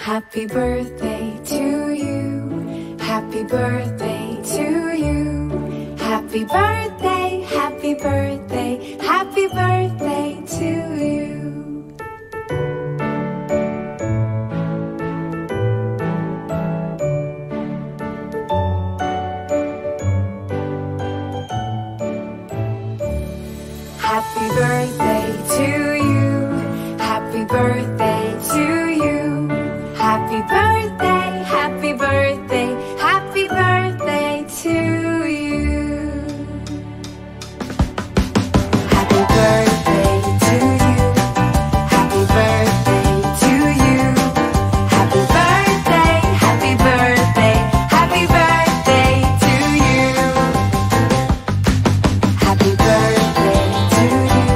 Happy birthday to you. Happy birthday to you. Happy birthday, happy birthday, happy birthday to you. Happy birthday to you. Happy birthday to you. Happy birthday, happy birthday, happy birthday to you. Happy birthday to you. Happy birthday to you. Happy birthday, happy birthday, happy birthday to you. Happy birthday to you.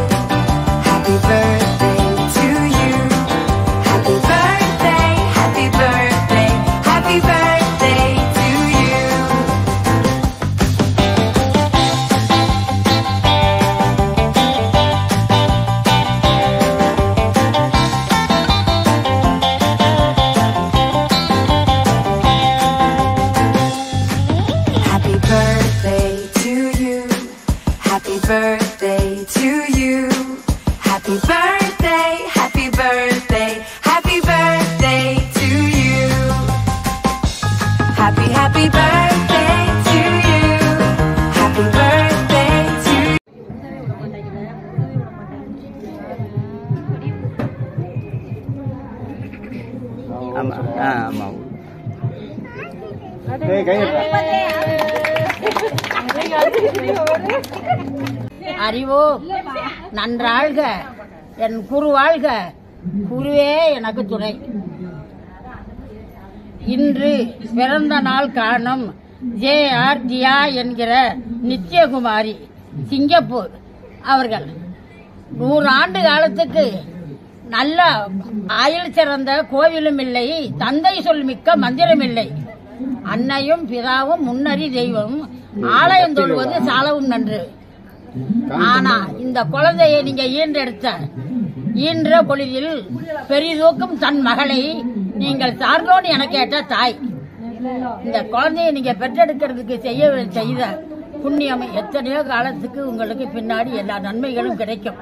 Happy birthday to you. Happy birthday, happy birthday, happy birthday to you. Happy birthday to you. Happy birthday to you. Happy birthday, happy birthday, happy birthday to you. Happy birthday to you. Happy birthday to you. ஆமா அறிவோ நன்றாழ்க, என் குரு வாழ்க, குருவே எனக்கு துணை. இன்று பிறந்த நாள் காணும் ஜே.ஆர். ஜியா என்கிற நித்யகுமாரி சிங்கப்பூர் அவர்கள் 100 ஆண்டு காலத்துக்கு நல்ல ஆயுள் சிறந்த கோவிலும் இல்லை, தந்தை சொல் மிக்க மந்திரம் இல்லை, அன்னையும் பிதாவும் முன்னறி தெய்வம், ஆலயம் தொழுவது சாலவும் நன்று. ஆனா இந்த குழந்தையை நீங்க ஈன்ற பொழுதில் பெரிதூக்கும் தன் மகளை நீங்கள் சார்ந்தோன்னு என கேட்ட தாய். இந்த குழந்தையை நீங்க பெற்றெடுக்கிறதுக்கு செய்த புண்ணியம் எத்தனையோ காலத்துக்கு உங்களுக்கு பின்னாடி எல்லா நன்மைகளும் கிடைக்கும்.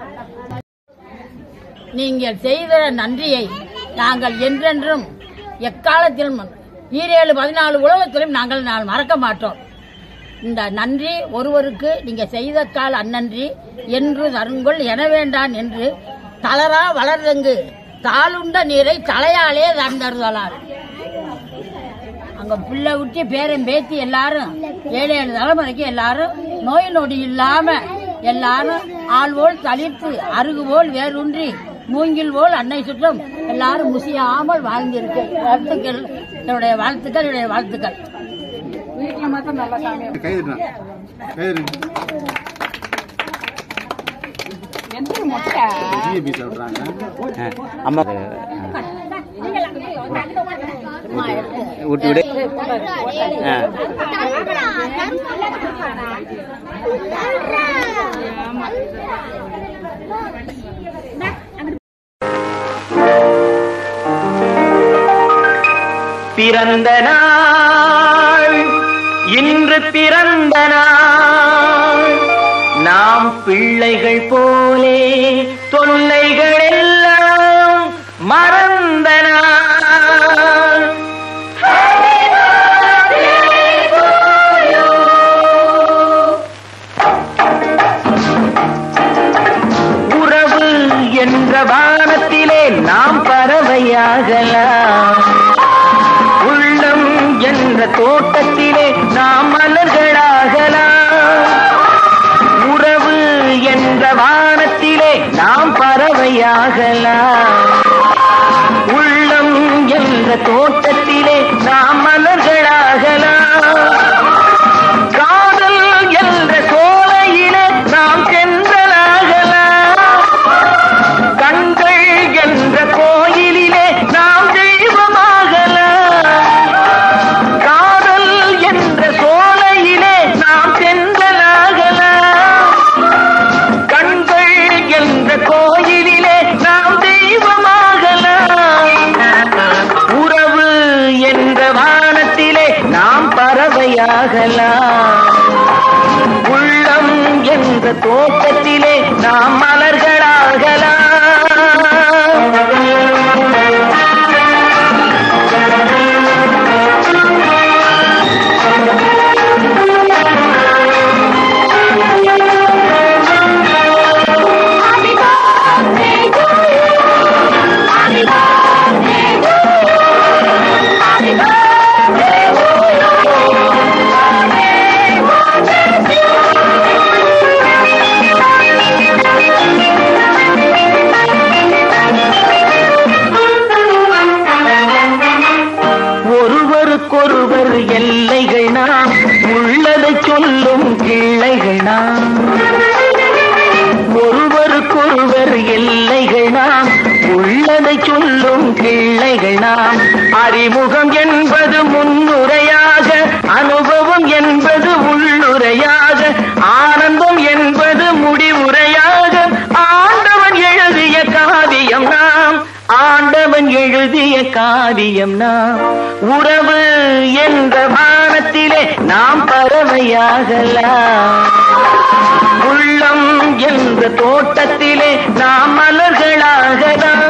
நீங்கள் செய்த நன்றியை நாங்கள் என்றென்றும் எக்காலத்திலும் 14 உலகத்திலும் நாங்கள் மறக்க மாட்டோம். இந்த நன்றி ஒருவருக்கு நீங்க செய்த கால் அந்நன்றி என்று தருங்கள் என வேண்டான் என்று தளரா வளர்ந்தங்கு தாளுண்ட நீரை தலையாலே தந்தருதலால். அங்க பிள்ளை விட்டு பேரன் பேத்தி எல்லாரும் 7 தலைமுறைக்கு எல்லாரும் நோய் நொடி இல்லாம எல்லாரும் ஆள்வோல் தளிர்த்து அருகுவோல் வேரூன்றி மூங்கில் போல் அன்னை சுற்றம் எல்லாரும் முசியாமல் வாழ்ந்திருக்கு. வாழ்த்துக்கள், என்னுடைய வாழ்த்துக்கள், என்னுடைய வாழ்த்துக்கள். வீட்டில் மாத்திரம் நல்லா சாமி அம்மா விட்டு விடு. பிறந்த நாள் இன்று பிறந்த நாள், நாம் பிள்ளைகள் போலே தொல்லைகள் எல்லாம் மறந்த நாள். உறவு என்ற வானத்திலே நாம் பறவையாகலாம், உள்ளம் என்ற தோட்டத்திலே நாம் மலர்களாகலாம். உறவு என்ற வானத்திலே நாம் பறவையாகலாம், உள்ளம் என்ற தோட்டத்திலே நாம் மலர்களாகலாம். காதல் என்ற சோலையிலே நாம் சென்றலாகலாம், கண்கள் என்ற கோயிலிலே நாம் தெய்வ பறவையாகலாம். உள்ளம் என்ற தோட்டத்திலே நாம் மலர்களாகலாம். ஒருவருக்கொருவர் எல்லைகள் நாம், உள்ளதை சொல்லும் கிள்ளைகள் நாம். ஒருவருக்கொருவர் எல்லைகள் நாம், உள்ளதை சொல்லும் கிள்ளைகள் நாம். அறிமுகம் என்பது முன்னுரையாக, அனுபவம் என்பது உள்ளுரையாக, ஆனந்தம் என்பது முடிவுரையாக. ஆண்டவன் எழுதிய காவியம் நாம், ஆண்டவன் எழுதிய காவியம் நாம். உறவு என்ற வானத்திலே நாம் பறவையாகலாம். உள்ளம் என்ற தோட்டத்திலே நாம் மலர்களாகலாம்.